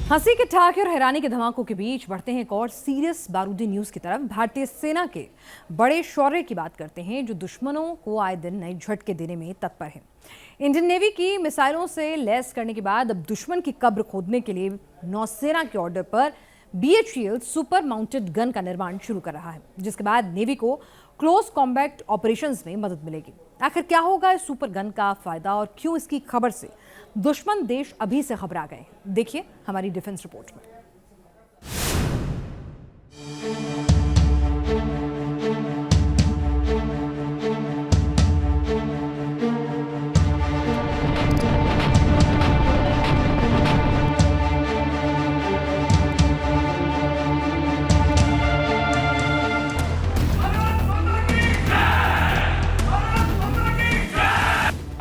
हंसी के ठहाके और हैरानी के धमाकों के बीच बढ़ते हैं एक और सीरियस बारूदी न्यूज की तरफ। भारतीय सेना के बड़े शौर्य की बात करते हैं जो दुश्मनों को आए दिन नए झटके देने में तत्पर है। इंडियन नेवी की मिसाइलों से लैस करने के बाद अब दुश्मन की कब्र खोदने के लिए नौसेना के ऑर्डर पर BHEL सुपर माउंटेड गन का निर्माण शुरू कर रहा है, जिसके बाद नेवी को क्लोज कॉम्बैट ऑपरेशंस में मदद मिलेगी। आखिर क्या होगा इस सुपर गन का फायदा और क्यों इसकी खबर से दुश्मन देश अभी से घबरा गए, देखिए हमारी डिफेंस रिपोर्ट में।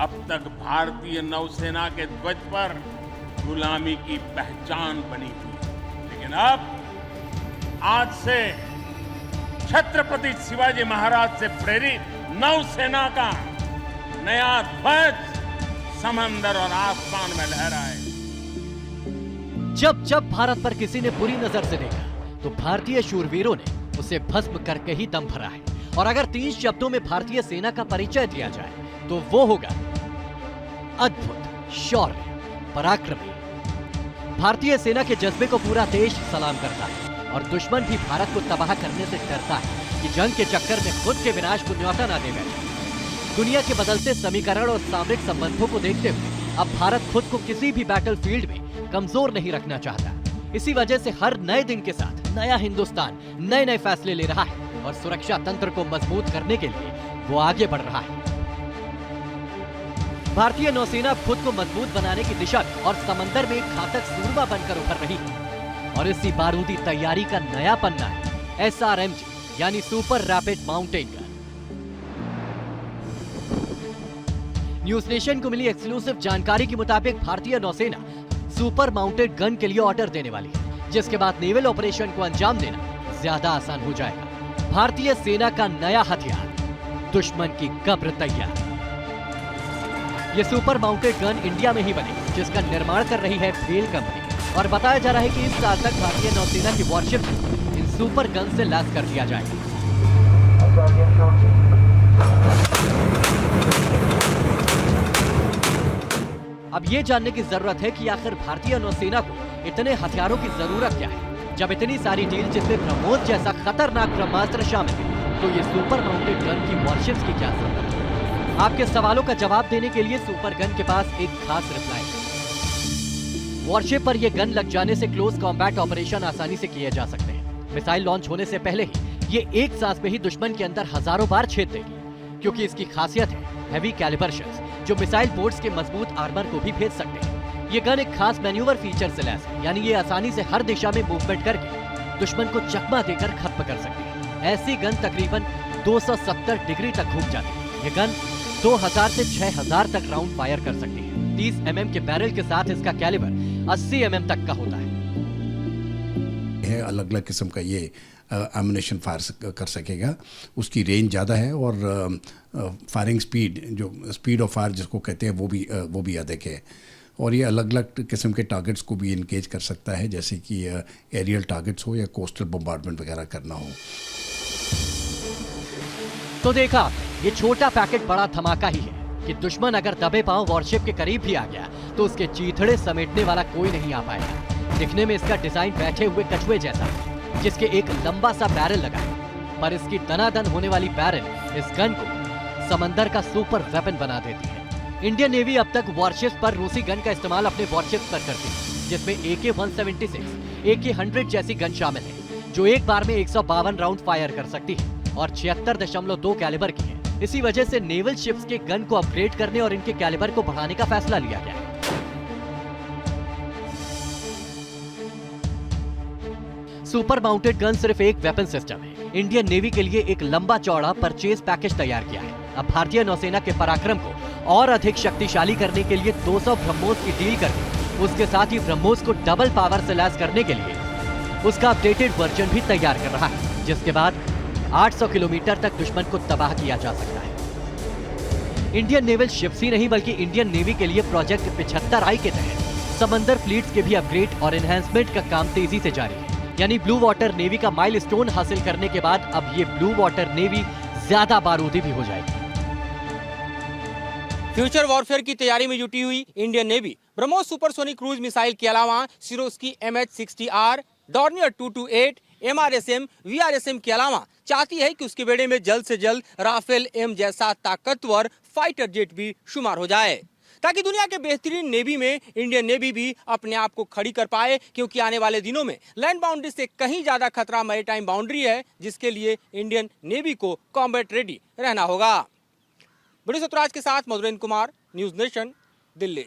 अब तक भारतीय नौसेना के ध्वज पर गुलामी की पहचान बनी थी, लेकिन अब आज से छत्रपति शिवाजी महाराज से प्रेरित नौसेना का नया ध्वज समंदर और आसमान में लहराए। जब जब भारत पर किसी ने बुरी नजर से देखा तो भारतीय शूरवीरों ने उसे भस्म करके ही दम भरा है। और अगर 3 शब्दों में भारतीय सेना का परिचय दिया जाए तो वो होगा अद्भुत, शौर्य, पराक्रमी। भारतीय सेना के जज्बे को पूरा देश सलाम करता है और दुश्मन भी भारत को तबाह करने से डरता है कि जंग के चक्कर में खुद के विनाश को न्योता ना दे बैठे। दुनिया के बदलते समीकरण और सामरिक संबंधों को देखते हुए अब भारत खुद को किसी भी बैटलफील्ड में कमजोर नहीं रखना चाहता। इसी वजह से हर नए दिन के साथ नया हिंदुस्तान नए नए फैसले ले रहा है और सुरक्षा तंत्र को मजबूत करने के लिए वो आगे बढ़ रहा है। भारतीय नौसेना खुद को मजबूत बनाने की दिशा में और समंदर में एक घातक सूरमा बनकर उभर रही है और इसी बारूदी तैयारी का नया पन्ना है SRMG यानी super rapid mountain gun. News nation को मिली एक्सक्लूसिव जानकारी के मुताबिक भारतीय नौसेना सुपर माउंटेड गन के लिए ऑर्डर देने वाली है, जिसके बाद नेवल ऑपरेशन को अंजाम देना ज्यादा आसान हो जाएगा। भारतीय सेना का नया हथियार, दुश्मन की कब्र तैयार। ये सुपर माउंटेड गन इंडिया में ही बनेगी, जिसका निर्माण कर रही है BHEL कंपनी और बताया जा रहा है कि इस साल तक भारतीय नौसेना की वॉरशिप इन सुपर गन से लैस कर दिया जाएगा। अब ये जानने की जरूरत है कि आखिर भारतीय नौसेना को इतने हथियारों की जरूरत क्या है, जब इतनी सारी डील जिसमें ब्रह्मोस जैसा खतरनाक ब्रह्मास्त्र शामिल है, तो ये सुपर माउंटेड गन की वॉरशिप्स की क्या जरूरत है? आपके सवालों का जवाब देने के लिए सुपर गन के पास एक खास रिप्लाई है। वॉरशिप पर यह गन लग जाने से क्लोज कॉम्बैट ऑपरेशन आसानी से किए जा सकते हैं। मिसाइल लॉन्च होने से पहले ही ये एक सांस में ही दुश्मन के अंदर हजारों बार छेद देगी, क्योंकि इसकी खासियत है हैवी कैलिबर शेल्स, जो मिसाइल बोर्ड्स के मजबूत आर्मर को भी भेज सकते हैं। ये गन एक खास मैन्यूवर फीचर से लैस है, यानी ये आसानी से हर दिशा में मूवमेंट करके दुश्मन को चकमा देकर खत्म कर सकती है। ऐसी गन तकरीबन 270 डिग्री तक घूम जाती है। ये गन 2000 से 6000 तक राउंड फायर कर सकती है। 30 mm के बैरल के साथ इसका कैलिबर 80 mm तक का होता है। अलग अलग किस्म का ये एमुनेशन फायर कर सकेगा। उसकी रेंज ज़्यादा है और फायरिंग स्पीड, जो स्पीड ऑफ फायर जिसको कहते हैं, वो भी अधिक है। और ये अलग अलग किस्म के टारगेट्स को भी इंगेज कर सकता है, जैसे कि एरियल टारगेट्स हो या कोस्टल बम्बार्डमेंट वगैरह करना हो। तो देखा, ये छोटा पैकेट बड़ा धमाका ही है कि दुश्मन अगर दबे पांव वॉरशिप के करीब भी आ गया तो उसके चीथड़े समेटने वाला कोई नहीं आ पाएगा। दिखने में इसका डिजाइन बैठे हुए कछुए जैसा है, जिसके एक लंबा सा बैरल लगा है, पर इसकी दनादन होने वाली बैरल इस गन को समंदर का सुपर वेपन बना देती है। इंडियन नेवी अब तक वॉरशिप्स पर रूसी गन का इस्तेमाल अपने वॉरशिप्स पर करती है, जिसमें AK-176, AK-100 जैसी गन शामिल है, जो एक बार में 152 राउंड फायर कर सकती है और 76.2 कैलिबर की है। इसी वजह से नेवल शिप्स के गन को अपग्रेड करने और इनके कैलिबर को बढ़ाने का फैसला लिया गया है। सुपर माउंटेड गन सिर्फ एक वेपन सिस्टम है। इंडियन नेवी के लिए एक लंबा चौड़ा परचेज पैकेज तैयार किया है। अब भारतीय नौसेना के पराक्रम को और अधिक शक्तिशाली करने के लिए 200 ब्रह्मोस की डील करके उसके साथ ही ब्रह्मोस को डबल पावर से लैस करने के लिए उसका अपडेटेड वर्जन भी तैयार कर रहा है, जिसके बाद 800 किलोमीटर तक दुश्मन को तबाह किया जा सकता है। इंडियन नेवल शिप्स ही नहीं बल्कि इंडियन नेवी के लिए प्रोजेक्ट 75I के तहत समंदर फ्लीट्स के भी अपग्रेड और एनहेंसमेंट का काम तेजी से जारी है। यानी ब्लू वाटर नेवी का माइलस्टोन हासिल करने के बाद अब ये ब्लू वाटर नेवी ज्यादा बारूदी भी हो जाएगी। फ्यूचर वॉरफेयर की तैयारी में जुटी हुई Indian navy BrahMos supersonic cruise missile के अलावा Swarovski MH-60R, Dornier 228, MRSM, VRSM के अलावा चाहती है कि उसके बेड़े में जल्द से जल्द राफेल M जैसा ताकतवर फाइटर जेट भी शुमार हो जाए, ताकि दुनिया के बेहतरीन नेवी में इंडियन नेवी भी अपने आप को खड़ी कर पाए, क्योंकि आने वाले दिनों में लैंड बाउंड्री से कहीं ज्यादा खतरा मैरीटाइम बाउंड्री है, जिसके लिए इंडियन नेवी को कॉम्बैट रेडी रहना होगा। बड़ी सतराज के साथ मधुरेंद्र कुमार, न्यूज नेशन, दिल्ली।